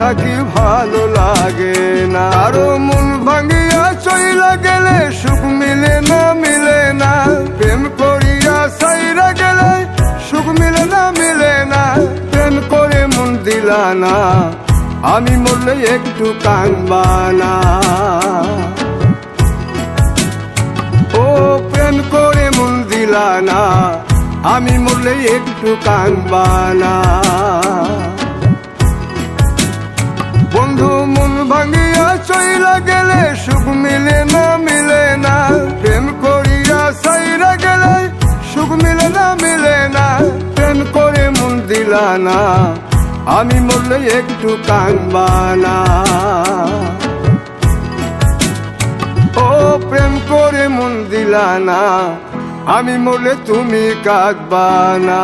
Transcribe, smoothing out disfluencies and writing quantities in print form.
থাকি ভালো লাগে না। আরো মন ভাঙিয়া চইলা গেলে সুখ মিলে না, মিলে না। প্রেম করিয়া সাইরা গেলে সুখ মিলে না, মিলে না। প্রেম করে মন দিলা না, আমি মরলে একটু কাঁদবা না। ও প্রেম করে মন দিলা না, আমি মরলে একটু কাঁদবা না। বন্ধু মন ভাঙিয়া চইলা গেলে সুখ মিলে না, মিলে না। প্রেম করিয়া সাইরা গেলে সুখ মিলে না, মিলে না। প্রেম করে মন দিলা না, আমি মরলে একটু কাঁদবা না। ও প্রেম করে মন দিলা না, আমি মরলে তুমি কাঁদবা না।